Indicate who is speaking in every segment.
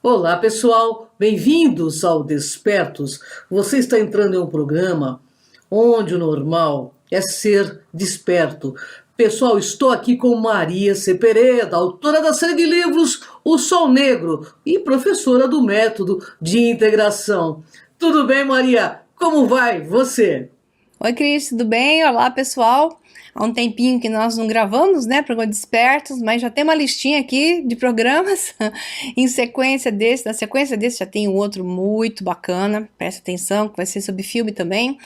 Speaker 1: Olá, pessoal, bem-vindos ao Despertos. Você está entrando em um programa onde o normal é ser desperto. Pessoal, estou aqui com Maria Cepereda, autora da série de livros O Sol Negro e professora do método de integração. Tudo bem, Maria? Como vai você?
Speaker 2: Oi, Cris, tudo bem? Olá, pessoal. Há um tempinho que nós não gravamos, né, programa Despertos, mas já tem uma listinha aqui de programas em sequência desse. Na sequência desse já tem um outro muito bacana, presta atenção, que vai ser sobre filme também.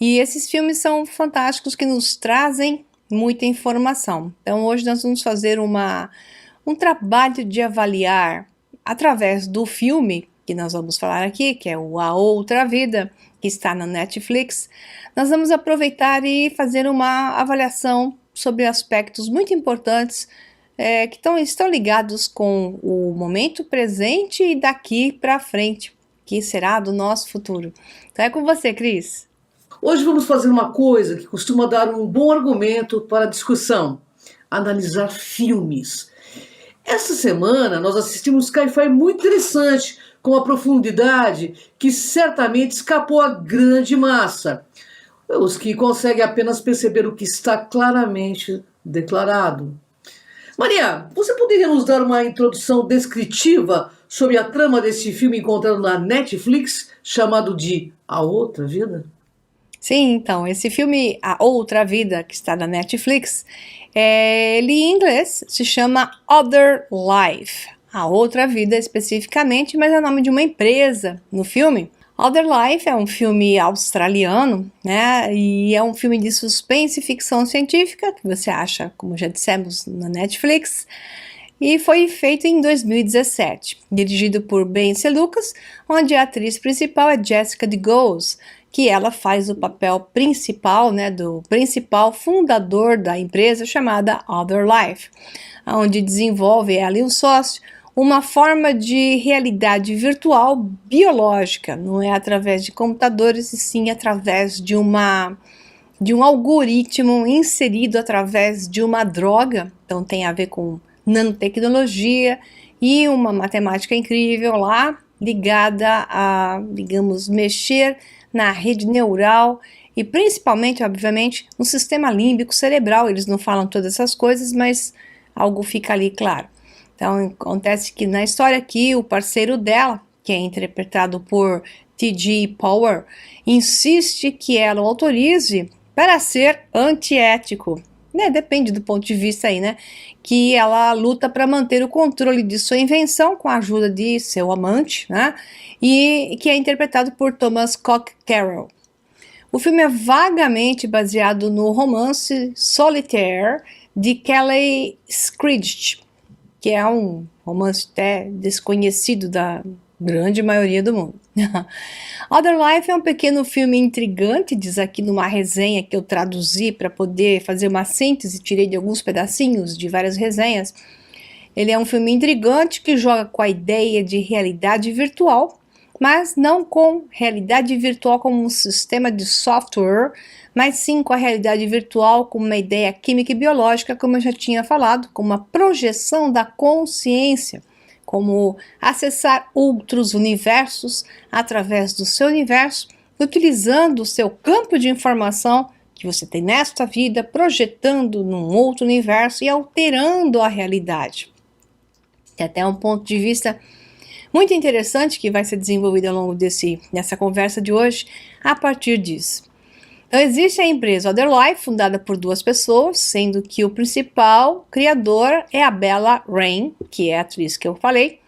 Speaker 2: E esses filmes são fantásticos, que nos trazem muita informação. Então, hoje nós vamos fazer um trabalho de avaliar, através do filme que nós vamos falar aqui, que é o A Outra Vida, que está na Netflix. Nós vamos aproveitar e fazer uma avaliação sobre aspectos muito importantes que estão ligados com o momento presente e daqui para frente, que será do nosso futuro. Então é com você, Cris.
Speaker 1: Hoje vamos fazer uma coisa que costuma dar um bom argumento para a discussão: analisar filmes. Essa semana nós assistimos Sci-Fi muito interessante, com uma profundidade que certamente escapou à grande massa. Os que conseguem apenas perceber o que está claramente declarado. Maria, você poderia nos dar uma introdução descritiva sobre a trama desse filme encontrado na Netflix, chamado de A Outra Vida?
Speaker 2: Sim, então, esse filme A Outra Vida, que está na Netflix, ele em inglês se chama Other Life. A Outra Vida especificamente, mas é o nome de uma empresa no filme. Other Life é um filme australiano, né? E é um filme de suspense e ficção científica, que você acha, como já dissemos, na Netflix. E foi feito em 2017, dirigido por Ben Lucas, onde a atriz principal é Jessica DeGose, que ela faz o papel principal, né, do principal fundador da empresa chamada Other Life, onde desenvolve ela e um sócio uma forma de realidade virtual biológica, não é através de computadores, e sim através de um algoritmo inserido através de uma droga. Então tem a ver com nanotecnologia e uma matemática incrível lá, ligada a, digamos, mexer na rede neural e principalmente, obviamente, no sistema límbico cerebral. Eles não falam todas essas coisas, mas algo fica ali claro. Então, acontece que na história aqui, o parceiro dela, que é interpretado por T.G. Power, insiste que ela o autorize para ser antiético. Né? Depende do ponto de vista aí, né? Que ela luta para manter o controle de sua invenção com a ajuda de seu amante, né? E que é interpretado por Thomas Cock Carroll. O filme é vagamente baseado no romance Solitaire de Kelly Skridge, que é um romance até desconhecido da grande maioria do mundo. Other Life é um pequeno filme intrigante, diz aqui numa resenha que eu traduzi para poder fazer uma síntese, tirei de alguns pedacinhos de várias resenhas. Ele é um filme intrigante que joga com a ideia de realidade virtual, mas não com realidade virtual como um sistema de software, mas sim com a realidade virtual como uma ideia química e biológica, como eu já tinha falado, como uma projeção da consciência, como acessar outros universos através do seu universo, utilizando o seu campo de informação que você tem nesta vida, projetando num outro universo e alterando a realidade. Tem até um ponto de vista muito interessante que vai ser desenvolvido ao longo dessa conversa de hoje a partir disso. Então existe a empresa Other Life, fundada por duas pessoas, sendo que o principal criador é a Bella Rain, que é a atriz que eu falei.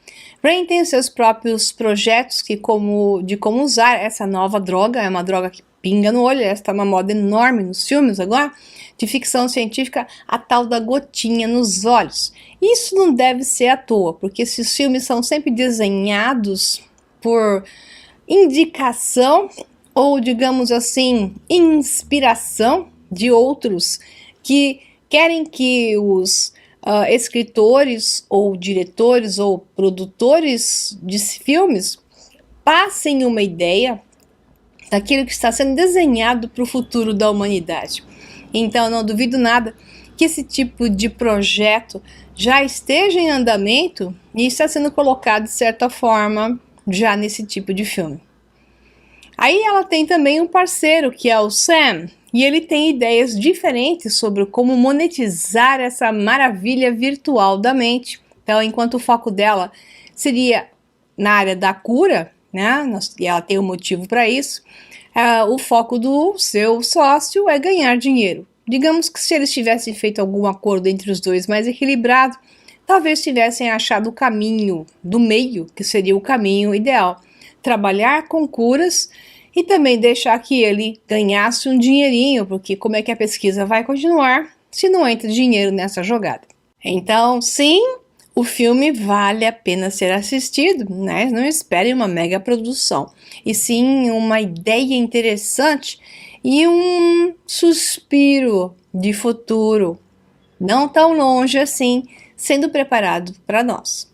Speaker 2: Rain tem seus próprios projetos de como usar essa nova droga, é uma droga que pinga no olho, essa está uma moda enorme nos filmes agora, de ficção científica, a tal da gotinha nos olhos. Isso não deve ser à toa, porque esses filmes são sempre desenhados por indicação ou, digamos assim, inspiração de outros que querem que os escritores ou diretores ou produtores de filmes passem uma ideia daquilo que está sendo desenhado para o futuro da humanidade. Então, não duvido nada que esse tipo de projeto já esteja em andamento e está sendo colocado de certa forma já nesse tipo de filme. Aí ela tem também um parceiro que é o Sam, e ele tem ideias diferentes sobre como monetizar essa maravilha virtual da mente. Então, enquanto o foco dela seria na área da cura, né, e ela tem um motivo para isso, o foco do seu sócio é ganhar dinheiro. Digamos que se eles tivessem feito algum acordo entre os dois mais equilibrado, talvez tivessem achado o caminho do meio, que seria o caminho ideal. Trabalhar com curas e também deixar que ele ganhasse um dinheirinho, porque como é que a pesquisa vai continuar se não entra dinheiro nessa jogada? Então, sim, o filme vale a pena ser assistido, né? Não espere uma mega produção, e sim uma ideia interessante e um suspiro de futuro, não tão longe assim, sendo preparado para nós,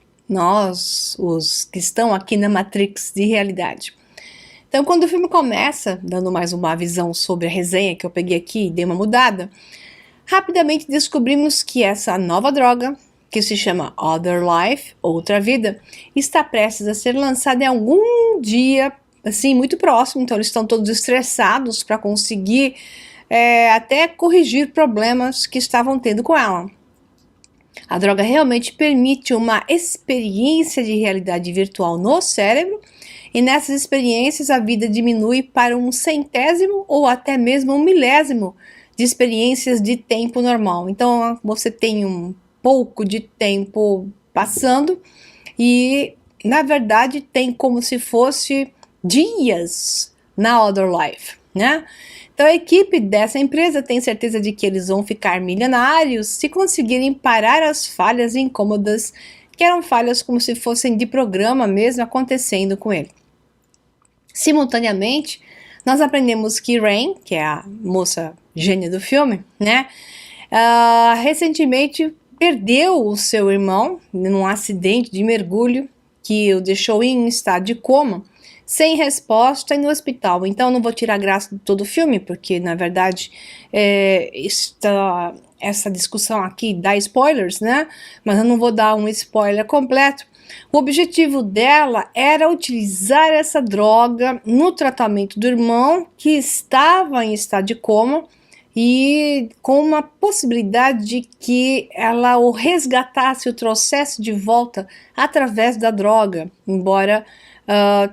Speaker 2: os que estão aqui na Matrix de realidade. Então, quando o filme começa, dando mais uma visão sobre a resenha que eu peguei aqui e dei uma mudada, rapidamente descobrimos que essa nova droga, que se chama Other Life, Outra Vida, está prestes a ser lançada em algum dia, assim, muito próximo. Então eles estão todos estressados para conseguir até corrigir problemas que estavam tendo com ela. A droga realmente permite uma experiência de realidade virtual no cérebro, e nessas experiências a vida diminui para um centésimo ou até mesmo um milésimo de experiências de tempo normal. Então você tem um pouco de tempo passando e, na verdade, tem como se fosse dias na Other Life, né? Então a equipe dessa empresa tem certeza de que eles vão ficar milionários se conseguirem parar as falhas incômodas, que eram falhas como se fossem de programa mesmo acontecendo com ele. Simultaneamente, nós aprendemos que Rain, que é a moça gênia do filme, né, recentemente perdeu o seu irmão num acidente de mergulho que o deixou em estado de coma, sem resposta e no hospital. Então não vou tirar a graça de todo o filme, porque na verdade essa discussão aqui dá spoilers, né? Mas eu não vou dar um spoiler completo. O objetivo dela era utilizar essa droga no tratamento do irmão que estava em estado de coma, e com uma possibilidade de que ela o resgatasse, o trouxesse de volta através da droga, embora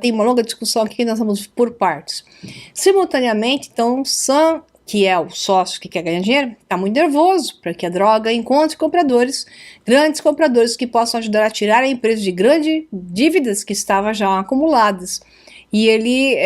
Speaker 2: tem uma longa discussão aqui, nós vamos por partes. Simultaneamente, então, Sam, que é o sócio que quer ganhar dinheiro, está muito nervoso para que a droga encontre compradores, grandes compradores que possam ajudar a tirar a empresa de grandes dívidas que estavam já acumuladas. E ele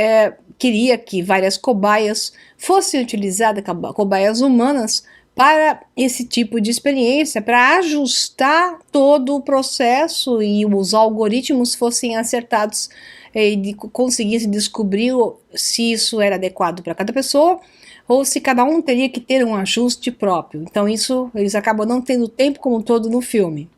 Speaker 2: queria que várias cobaias fossem utilizadas, cobaias humanas, para esse tipo de experiência, para ajustar todo o processo e os algoritmos fossem acertados e conseguisse descobrir se isso era adequado para cada pessoa ou se cada um teria que ter um ajuste próprio. Então isso eles acabam não tendo tempo como um todo no filme.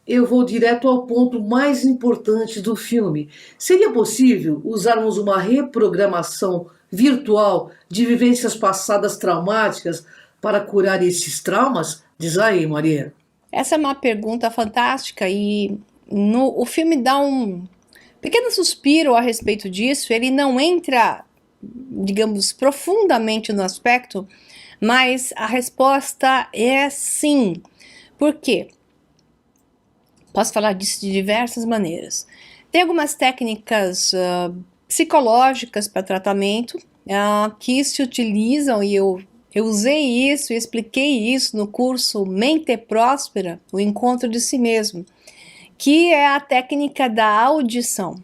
Speaker 1: Eu vou direto ao ponto mais importante do filme. Seria possível usarmos uma reprogramação virtual de vivências passadas traumáticas para curar esses traumas? Diz aí, Maria.
Speaker 2: Essa é uma pergunta fantástica e o filme dá um pequeno suspiro a respeito disso. Ele não entra, digamos, profundamente no aspecto, mas a resposta é sim. Por quê? Posso falar disso de diversas maneiras. Tem algumas técnicas psicológicas para tratamento que se utilizam, e eu usei isso e expliquei isso no curso Mente Próspera, o encontro de si mesmo, que é a técnica da audição.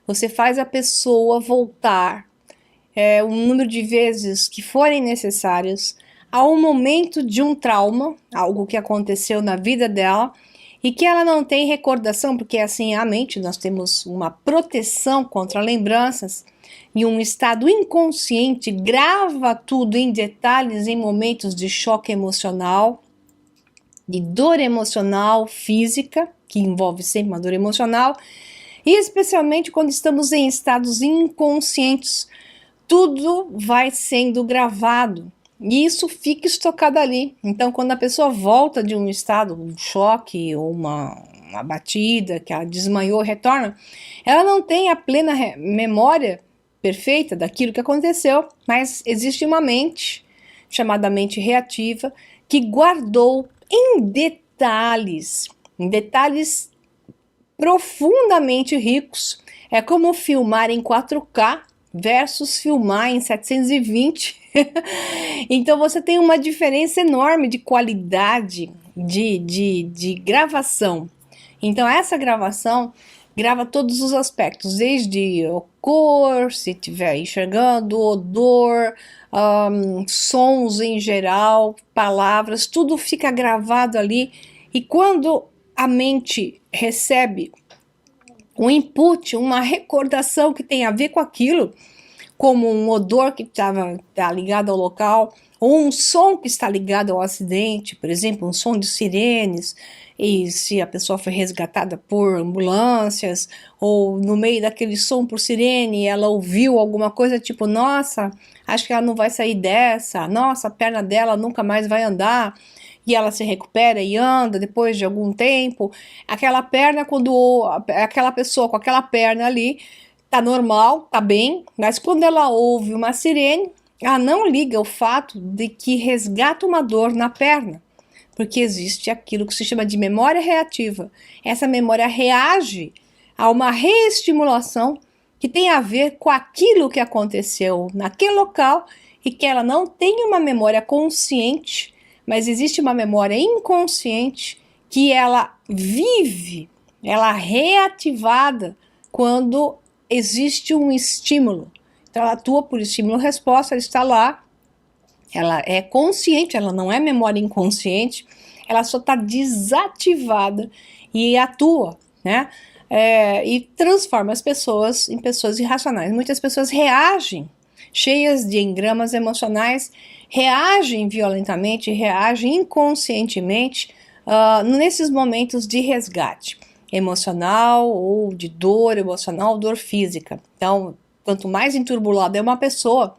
Speaker 2: Você faz a pessoa voltar o número de vezes que forem necessárias ao momento de um trauma, algo que aconteceu na vida dela, e que ela não tem recordação, porque assim a mente, nós temos uma proteção contra lembranças, e um estado inconsciente grava tudo em detalhes em momentos de choque emocional, de dor emocional física, que envolve sempre uma dor emocional, e especialmente quando estamos em estados inconscientes, tudo vai sendo gravado. e isso fica estocado ali. Então, quando a pessoa volta de um estado, um choque ou uma batida, que ela desmaiou, retorna, ela não tem a plena memória perfeita daquilo que aconteceu, mas existe uma mente, chamada mente reativa, que guardou em detalhes profundamente ricos. É como filmar em 4K versus filmar em 720. Então você tem uma diferença enorme de qualidade de gravação. Então essa gravação grava todos os aspectos, desde a cor, se estiver enxergando, odor, sons em geral, palavras, tudo fica gravado ali. E quando a mente recebe um input, uma recordação que tem a ver com aquilo, como um odor que está ligado ao local, ou um som que está ligado ao acidente, por exemplo, um som de sirenes, e se a pessoa foi resgatada por ambulâncias, ou no meio daquele som por sirene, ela ouviu alguma coisa tipo, nossa, acho que ela não vai sair dessa, nossa, a perna dela nunca mais vai andar, e ela se recupera e anda depois de algum tempo. Aquela perna, quando aquela pessoa com aquela perna ali tá normal, tá bem, mas quando ela ouve uma sirene, ela não liga o fato de que resgata uma dor na perna, porque existe aquilo que se chama de memória reativa. Essa memória reage a uma reestimulação que tem a ver com aquilo que aconteceu naquele local e que ela não tem uma memória consciente, mas existe uma memória inconsciente que ela vive, ela é reativada quando existe um estímulo. Então ela atua por estímulo-resposta, ela está lá, ela é consciente, ela não é memória inconsciente, ela só está desativada e atua, né? E transforma as pessoas em pessoas irracionais. Muitas pessoas reagem, cheias de engramas emocionais, reagem violentamente, reagem inconscientemente nesses momentos de resgate emocional ou de dor emocional, dor física. Então, quanto mais enturbulada é uma pessoa,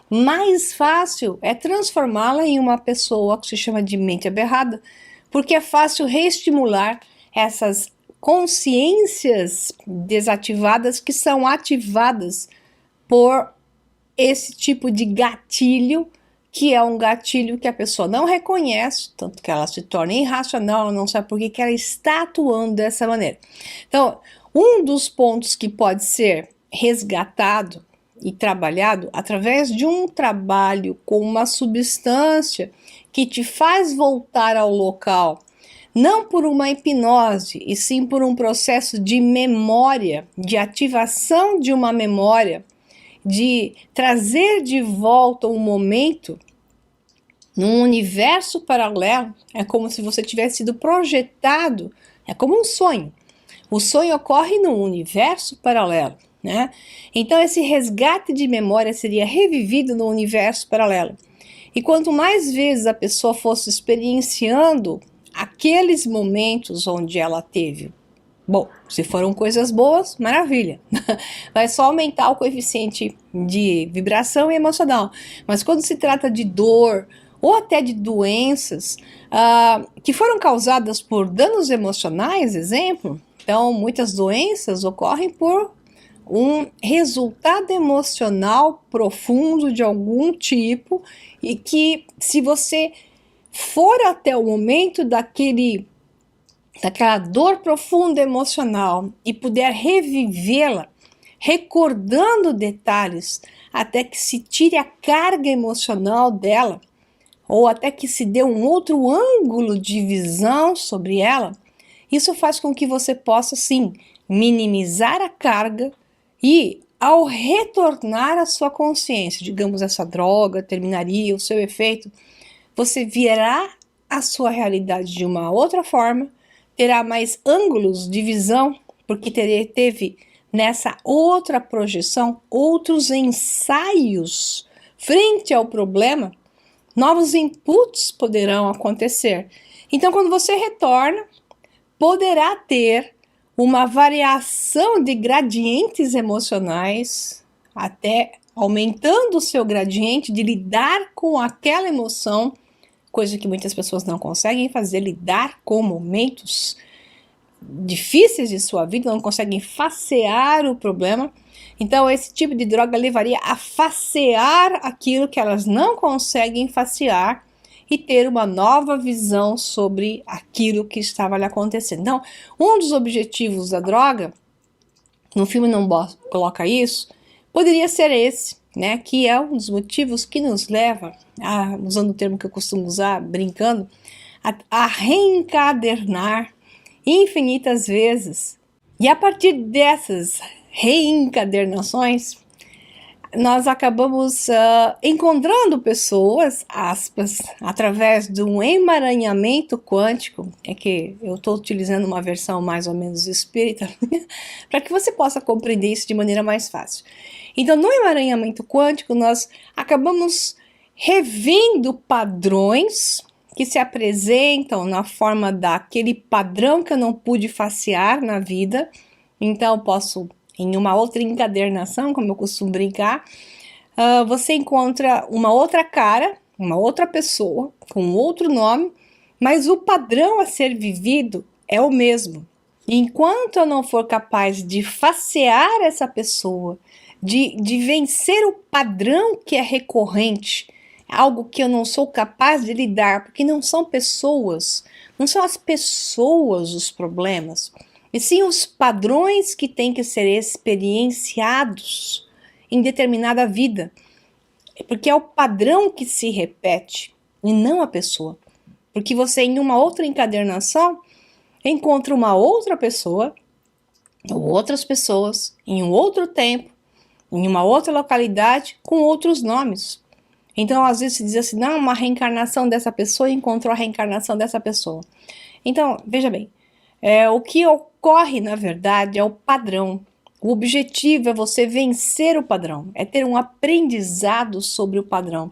Speaker 2: mais fácil é transformá-la em uma pessoa que se chama de mente aberrada, porque é fácil reestimular essas consciências desativadas que são ativadas por esse tipo de gatilho, que é um gatilho que a pessoa não reconhece, tanto que ela se torna irracional, ela não sabe por que ela está atuando dessa maneira. Então, um dos pontos que pode ser resgatado e trabalhado através de um trabalho com uma substância que te faz voltar ao local, não por uma hipnose, e sim por um processo de memória, de ativação de uma memória, de trazer de volta um momento num universo paralelo. É como se você tivesse sido projetado, é como um sonho. O sonho ocorre num universo paralelo, né? Então esse resgate de memória seria revivido no universo paralelo. E quanto mais vezes a pessoa fosse experienciando aqueles momentos onde ela teve, bom, se foram coisas boas, maravilha, vai só aumentar o coeficiente de vibração e emocional. Mas quando se trata de dor ou até de doenças que foram causadas por danos emocionais, exemplo, então muitas doenças ocorrem por um resultado emocional profundo de algum tipo, e que se você for até o momento daquela dor profunda emocional e puder revivê-la, recordando detalhes, até que se tire a carga emocional dela, ou até que se dê um outro ângulo de visão sobre ela, isso faz com que você possa, sim, minimizar a carga e, ao retornar à sua consciência, digamos, essa droga terminaria o seu efeito, você verá a sua realidade de uma outra forma, terá mais ângulos de visão, porque teve nessa outra projeção outros ensaios frente ao problema, novos inputs poderão acontecer. Então, quando você retorna, poderá ter uma variação de gradientes emocionais, até aumentando o seu gradiente de lidar com aquela emoção, coisa que muitas pessoas não conseguem fazer, lidar com momentos difíceis de sua vida, não conseguem facear o problema. Então, esse tipo de droga levaria a facear aquilo que elas não conseguem facear e ter uma nova visão sobre aquilo que estava lhe acontecendo. Então, um dos objetivos da droga, no filme não coloca isso, poderia ser esse, né? Que é um dos motivos que nos leva, usando o termo que eu costumo usar, brincando, a reencadernar infinitas vezes. E a partir dessas reencadernações, nós acabamos encontrando pessoas, aspas, através de um emaranhamento quântico, é que eu estou utilizando uma versão mais ou menos espírita, para que você possa compreender isso de maneira mais fácil. Então, no emaranhamento quântico, nós acabamos revendo padrões que se apresentam na forma daquele padrão que eu não pude facear na vida. Então, posso, em uma outra encadernação, como eu costumo brincar, você encontra uma outra cara, uma outra pessoa, com outro nome, mas o padrão a ser vivido é o mesmo. Enquanto eu não for capaz de facear essa pessoa, de vencer o padrão que é recorrente, algo que eu não sou capaz de lidar, porque não são pessoas, não são as pessoas os problemas, e sim os padrões que têm que ser experienciados em determinada vida, porque é o padrão que se repete e não a pessoa, porque você em uma outra encadernação encontra uma outra pessoa ou outras pessoas em um outro tempo, em uma outra localidade com outros nomes. Então, às vezes se diz assim, não, uma reencarnação dessa pessoa encontrou a reencarnação dessa pessoa. Então, veja bem, o que ocorre, na verdade, é o padrão. O objetivo é você vencer o padrão, é ter um aprendizado sobre o padrão.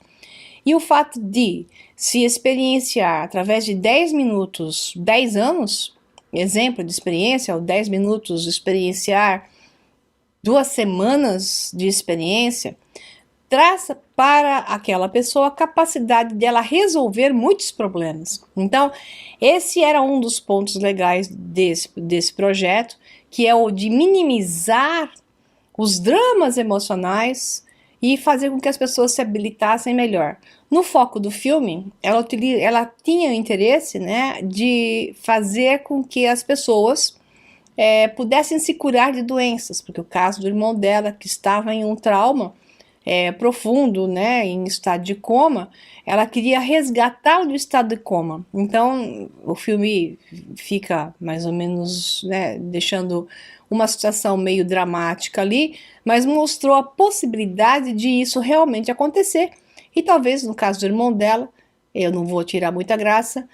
Speaker 2: E o fato de se experienciar através de 10 minutos, 10 anos, exemplo de experiência, ou 10 minutos experienciar 2 semanas de experiência, traz para aquela pessoa a capacidade de ela resolver muitos problemas. Então, esse era um dos pontos legais desse projeto, que é o de minimizar os dramas emocionais e fazer com que as pessoas se habilitassem melhor. No foco do filme, ela tinha o interesse, né, de fazer com que as pessoas pudessem se curar de doenças, porque o caso do irmão dela, que estava em um trauma profundo, né, em estado de coma, ela queria resgatá-lo do estado de coma. Então, o filme fica mais ou menos, né, deixando uma situação meio dramática ali, mas mostrou a possibilidade de isso realmente acontecer. E talvez, no caso do irmão dela, eu não vou tirar muita graça,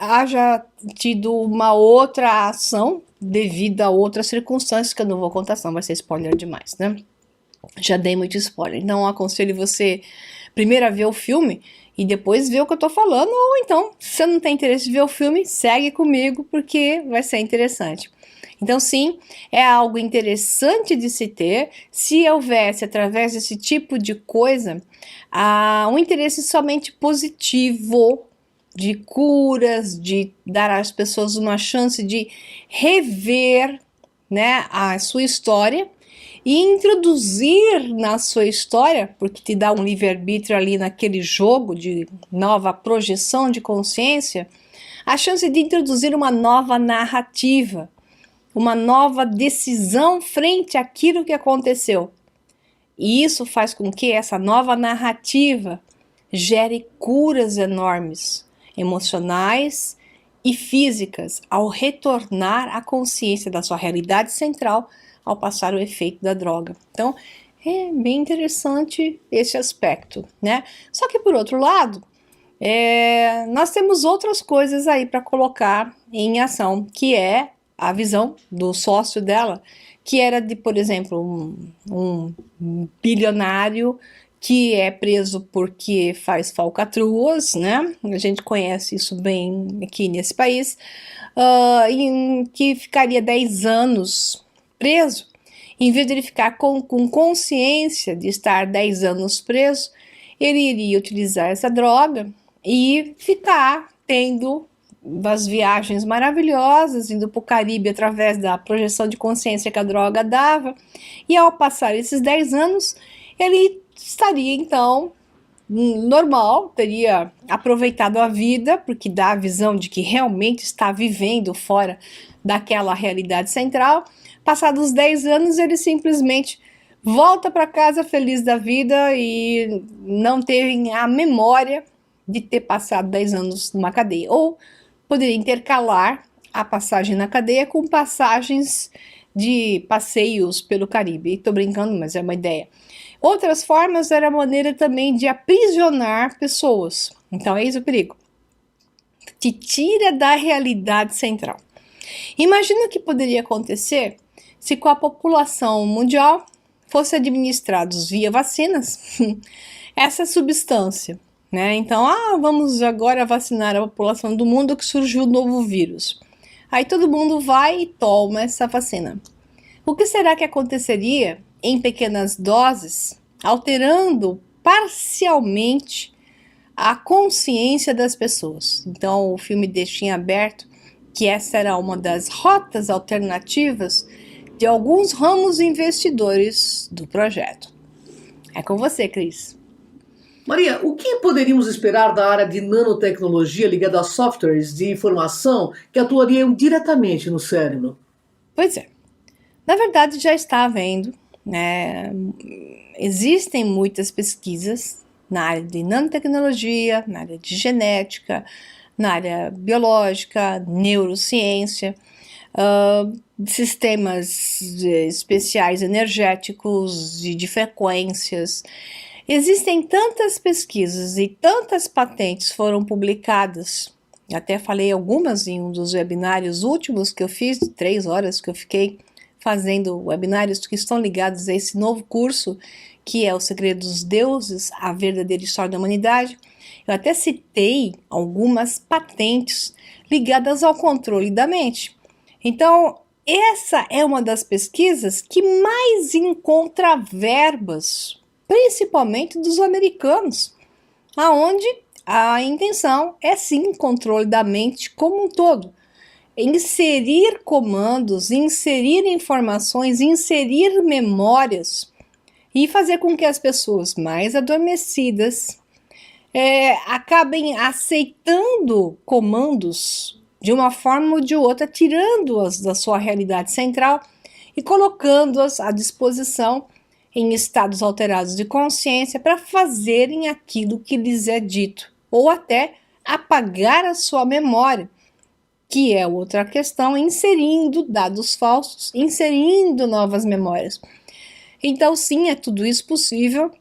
Speaker 2: haja tido uma outra ação devido a outras circunstâncias que eu não vou contar, senão vai ser spoiler demais, né? Já dei muito spoiler, então eu aconselho você primeiro a ver o filme e depois ver o que eu tô falando, ou então, se você não tem interesse em ver o filme, segue comigo porque vai ser interessante. Então sim, é algo interessante de se ter, se houvesse através desse tipo de coisa, um interesse somente positivo, de curas, de dar às pessoas uma chance de rever, né, a sua história, e introduzir na sua história, porque te dá um livre-arbítrio ali naquele jogo de nova projeção de consciência, a chance de introduzir uma nova narrativa, uma nova decisão frente àquilo que aconteceu. E isso faz com que essa nova narrativa gere curas enormes, emocionais e físicas, ao retornar à consciência da sua realidade central, ao passar o efeito da droga. Então, é bem interessante esse aspecto, né? Só que, por outro lado, nós temos outras coisas aí para colocar em ação, que é a visão do sócio dela, que era de, por exemplo, um bilionário que é preso porque faz falcatruas, né? A gente conhece isso bem aqui nesse país, que ficaria 10 anos preso, Em vez de ele ficar com consciência de estar 10 anos preso, ele iria utilizar essa droga e ficar tendo as viagens maravilhosas, indo para o Caribe através da projeção de consciência que a droga dava. E ao passar esses 10 anos, ele estaria então normal, teria aproveitado a vida, porque dá a visão de que realmente está vivendo fora daquela realidade central. Passados os 10 anos, ele simplesmente volta para casa feliz da vida e não teve a memória de ter passado 10 anos numa cadeia. Ou poderia intercalar a passagem na cadeia com passagens de passeios pelo Caribe. Estou brincando, mas é uma ideia. Outras formas era a maneira também de aprisionar pessoas. Então, eis o perigo. Te tira da realidade central. Imagina o que poderia acontecer se com a população mundial fosse administrados via vacinas essa substância, né? Então, vamos agora vacinar a população do mundo que surgiu um novo vírus. Aí todo mundo vai e toma essa vacina. O que será que aconteceria em pequenas doses, alterando parcialmente a consciência das pessoas? Então, o filme deixa em aberto que essa era uma das rotas alternativas de alguns ramos investidores do projeto. É com você, Cris.
Speaker 1: Maria, o que poderíamos esperar da área de nanotecnologia ligada a softwares de informação que atuariam diretamente no cérebro?
Speaker 2: Pois é. Na verdade, já está havendo, né? Existem muitas pesquisas na área de nanotecnologia, na área de genética, na área biológica, neurociência, sistemas especiais energéticos e de frequências. Existem tantas pesquisas e tantas patentes foram publicadas. Até falei algumas em um dos webinários últimos que eu fiz, de 3 horas que eu fiquei fazendo webinários que estão ligados a esse novo curso, que é O Segredo dos Deuses, a verdadeira história da humanidade. Eu até citei algumas patentes ligadas ao controle da mente. Então, essa é uma das pesquisas que mais encontra verbas, principalmente dos americanos, aonde a intenção é sim controle da mente como um todo. Inserir comandos, inserir informações, inserir memórias e fazer com que as pessoas mais adormecidas acabem aceitando comandos de uma forma ou de outra, tirando-as da sua realidade central e colocando-as à disposição em estados alterados de consciência para fazerem aquilo que lhes é dito, ou até apagar a sua memória, que é outra questão, inserindo dados falsos, inserindo novas memórias. Então, sim, é tudo isso possível.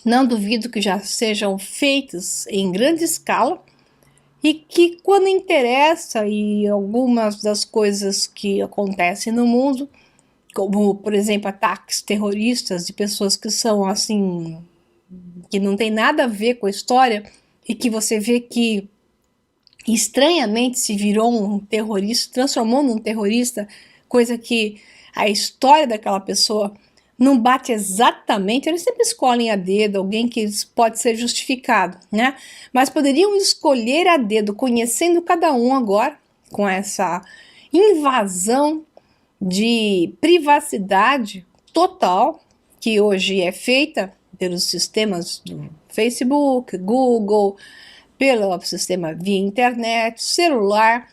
Speaker 2: Não duvido que já sejam feitos em grande escala e que, quando interessa, e algumas das coisas que acontecem no mundo, como, por exemplo, ataques terroristas de pessoas que são assim, que não tem nada a ver com a história e que você vê que estranhamente se virou um terrorista, transformou num terrorista, coisa que a história daquela pessoa não bate exatamente. Eles sempre escolhem a dedo alguém que pode ser justificado, né? Mas poderiam escolher a dedo, conhecendo cada um agora, com essa invasão de privacidade total que hoje é feita pelos sistemas do Facebook, Google, pelo sistema via internet, celular.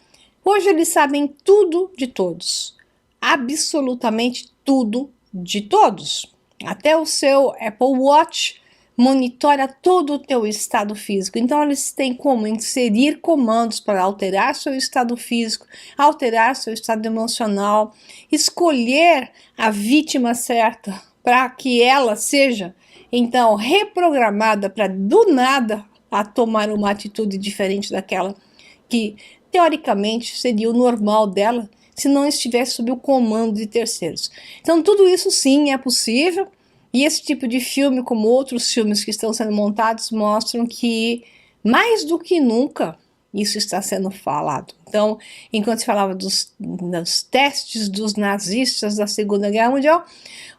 Speaker 2: Hoje eles sabem tudo de todos, absolutamente tudo de todos. Até o seu Apple Watch monitora todo o teu estado físico. Então eles têm como inserir comandos para alterar seu estado físico, alterar seu estado emocional, escolher a vítima certa para que ela seja então reprogramada para do nada a tomar uma atitude diferente daquela que teoricamente seria o normal dela se não estivesse sob o comando de terceiros. Então tudo isso sim é possível. E esse tipo de filme, como outros filmes que estão sendo montados, mostram que, mais do que nunca, isso está sendo falado. Então, enquanto se falava dos testes dos nazistas da Segunda Guerra Mundial,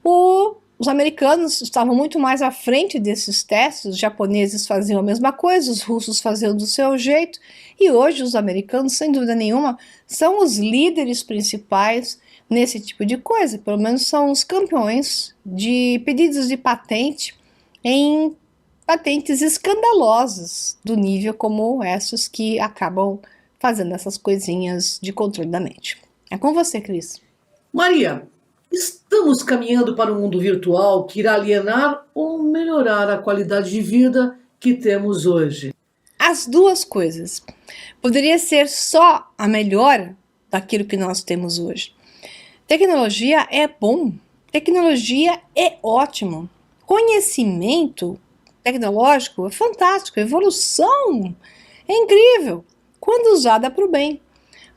Speaker 2: os americanos estavam muito mais à frente desses testes, os japoneses faziam a mesma coisa, os russos faziam do seu jeito, e hoje os americanos, sem dúvida nenhuma, são os líderes principais nesse tipo de coisa, pelo menos são os campeões de pedidos de patente em patentes escandalosas do nível como essas que acabam fazendo essas coisinhas de controle da mente. É com você, Cris.
Speaker 1: Maria, estamos caminhando para um mundo virtual que irá alienar ou melhorar a qualidade de vida que temos hoje?
Speaker 2: As duas coisas. Poderia ser só a melhora daquilo que nós temos hoje. Tecnologia é bom, tecnologia é ótimo, conhecimento tecnológico é fantástico, evolução é incrível, quando usada para o bem.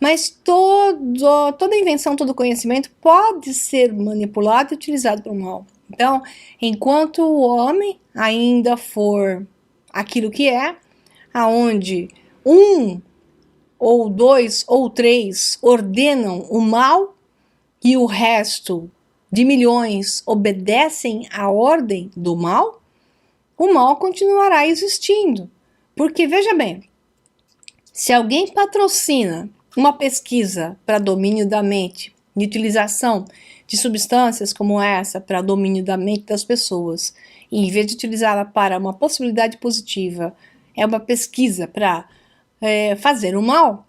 Speaker 2: Mas toda invenção, todo conhecimento pode ser manipulado e utilizado para o mal. Então, enquanto o homem ainda for aquilo que é, aonde um ou dois ou três ordenam o mal e o resto de milhões obedecem à ordem do mal, o mal continuará existindo. Porque, veja bem, se alguém patrocina uma pesquisa para domínio da mente e utilização de substâncias como essa para domínio da mente das pessoas, e em vez de utilizá-la para uma possibilidade positiva, é uma pesquisa para fazer o mal,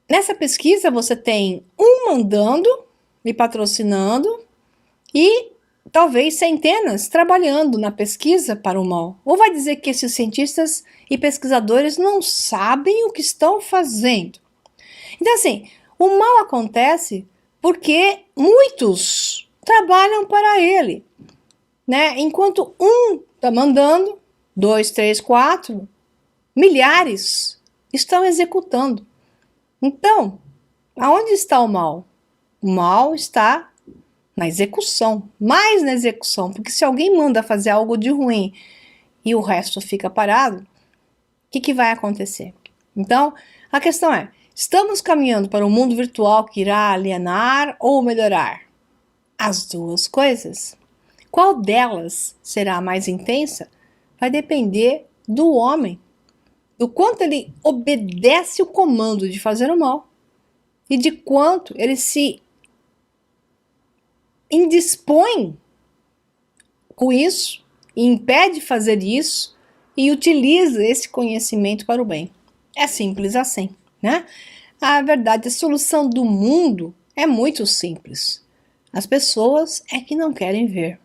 Speaker 2: nessa pesquisa você tem um mandando e patrocinando e talvez centenas trabalhando na pesquisa para o mal. Ou vai dizer que esses cientistas e pesquisadores não sabem o que estão fazendo. Então, assim, o mal acontece porque muitos trabalham para ele, né? Enquanto um está mandando, 2, 3, 4, milhares estão executando. Então, aonde está o mal? O mal está na execução, mais na execução, porque se alguém manda fazer algo de ruim e o resto fica parado, o que vai acontecer? Então, a questão é, estamos caminhando para um mundo virtual que irá alienar ou melhorar? As duas coisas. Qual delas será mais intensa? Vai depender do homem, do quanto ele obedece o comando de fazer o mal e de quanto ele se indispõe com isso, e impede fazer isso e utiliza esse conhecimento para o bem. É simples assim, né? A verdade, a solução do mundo é muito simples. As pessoas é que não querem ver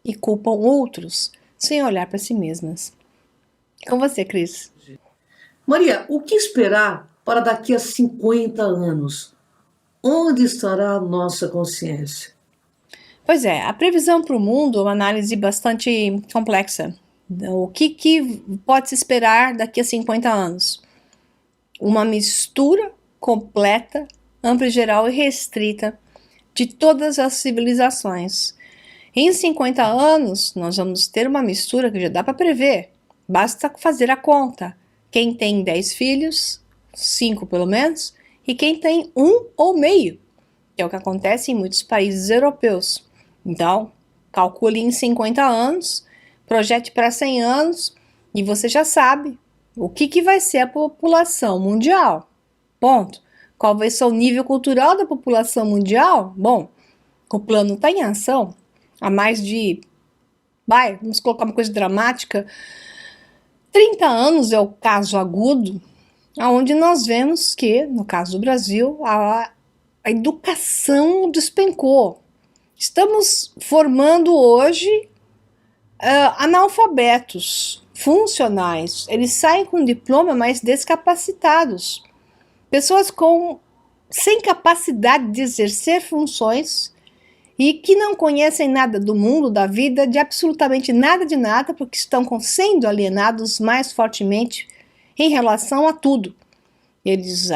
Speaker 2: e culpam outros sem olhar para si mesmas. Com você, Cris.
Speaker 1: Maria, o que esperar para daqui a 50 anos? Onde estará a nossa consciência?
Speaker 2: Pois é, a previsão para o mundo é uma análise bastante complexa. O que pode se esperar daqui a 50 anos? Uma mistura completa, ampla, geral e restrita de todas as civilizações. Em 50 anos, nós vamos ter uma mistura que já dá para prever. Basta fazer a conta. Quem tem 10 filhos, 5 pelo menos, e quem tem 1 ou meio, que é o que acontece em muitos países europeus. Então, calcule em 50 anos, projete para 100 anos e você já sabe o que vai ser a população mundial. Ponto. Qual vai ser o nível cultural da população mundial? Bom, o plano está em ação há mais de, vamos colocar uma coisa dramática, 30 anos é o caso agudo, onde nós vemos que, no caso do Brasil, a educação despencou. Estamos formando hoje analfabetos funcionais. Eles saem com diploma, mas descapacitados. Pessoas sem capacidade de exercer funções e que não conhecem nada do mundo, da vida, de absolutamente nada de nada, porque estão sendo alienados mais fortemente em relação a tudo. Eles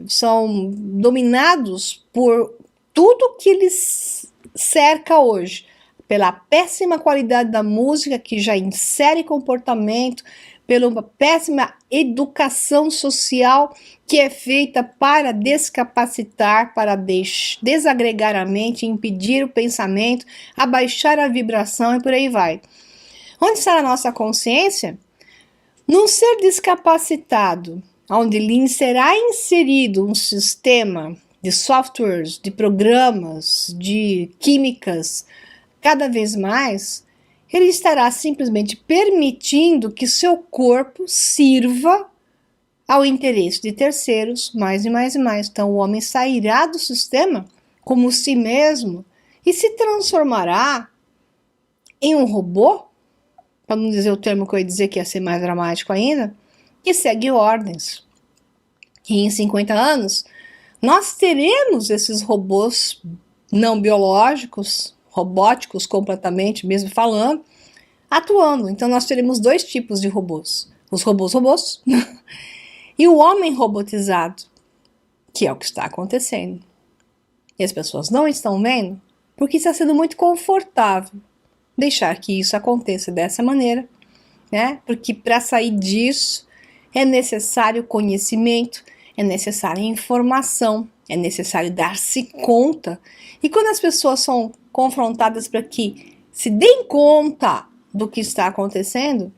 Speaker 2: são dominados por tudo que eles cerca hoje, pela péssima qualidade da música que já insere comportamento, pela uma péssima educação social que é feita para descapacitar, para desagregar a mente, impedir o pensamento, abaixar a vibração e por aí vai. Onde está a nossa consciência? Num ser descapacitado, onde lhe será inserido um sistema de softwares, de programas, de químicas, cada vez mais, ele estará simplesmente permitindo que seu corpo sirva ao interesse de terceiros, mais e mais e mais. Então o homem sairá do sistema como si mesmo e se transformará em um robô, para não dizer o termo que eu ia dizer que ia ser mais dramático ainda, que segue ordens. E em 50 anos, nós teremos esses robôs não biológicos, robóticos completamente, mesmo falando, atuando. Então nós teremos dois tipos de robôs. Os robôs e o homem robotizado, que é o que está acontecendo. E as pessoas não estão vendo porque está sendo muito confortável deixar que isso aconteça dessa maneira, né? Porque para sair disso é necessário conhecimento, é necessária informação, é necessário dar-se conta. E quando as pessoas são confrontadas para que se deem conta do que está acontecendo,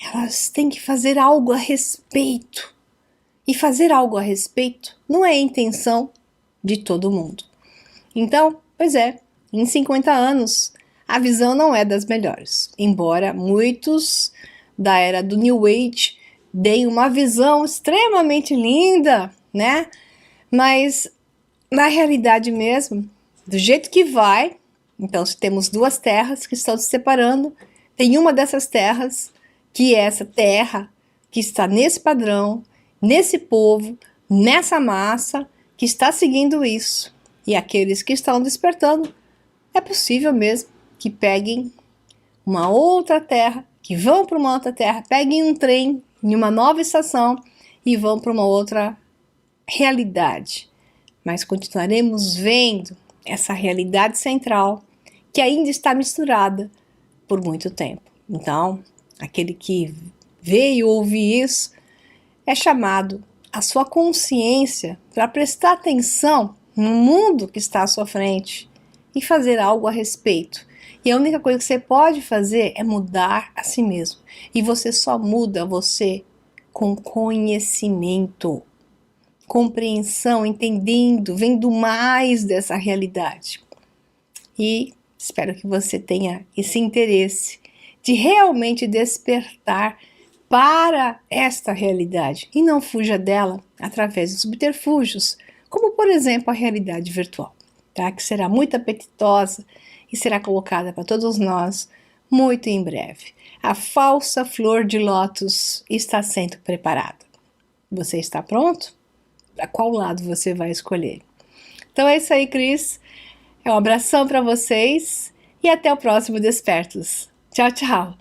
Speaker 2: elas têm que fazer algo a respeito. E fazer algo a respeito não é a intenção de todo mundo. Então, pois é, em 50 anos, a visão não é das melhores. Embora muitos da era do New Age deem uma visão extremamente linda, né? Mas, na realidade mesmo, do jeito que vai, então se temos duas terras que estão se separando, tem uma dessas terras, que é essa terra que está nesse padrão, nesse povo, nessa massa, que está seguindo isso. E aqueles que estão despertando, é possível mesmo que peguem uma outra terra, que vão para uma outra terra, peguem um trem em uma nova estação e vão para uma outra realidade. Mas continuaremos vendo essa realidade central que ainda está misturada por muito tempo. Então, aquele que veio ouvir isso é chamado a sua consciência para prestar atenção no mundo que está à sua frente e fazer algo a respeito. E a única coisa que você pode fazer é mudar a si mesmo. E você só muda você com conhecimento, compreensão, entendendo, vendo mais dessa realidade. E espero que você tenha esse interesse de realmente despertar para esta realidade e não fuja dela através de subterfúgios, como por exemplo a realidade virtual, tá? Que será muito apetitosa e será colocada para todos nós muito em breve. A falsa flor de lótus está sendo preparada. Você está pronto? Para qual lado você vai escolher? Então é isso aí, Cris. Um abração para vocês e até o próximo Despertos. Tchau, tchau.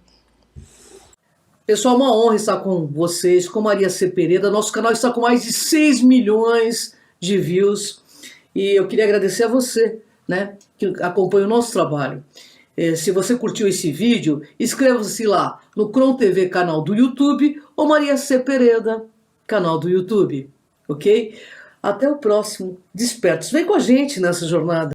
Speaker 1: Pessoal, uma honra estar com vocês, com Maria C. Pereira. Nosso canal está com mais de 6 milhões de views. E eu queria agradecer a você, né, que acompanha o nosso trabalho. Se você curtiu esse vídeo, inscreva-se lá no Cron TV, canal do YouTube, ou Maria C. Pereira, canal do YouTube. Ok? Até o próximo Despertos. Vem com a gente nessa jornada.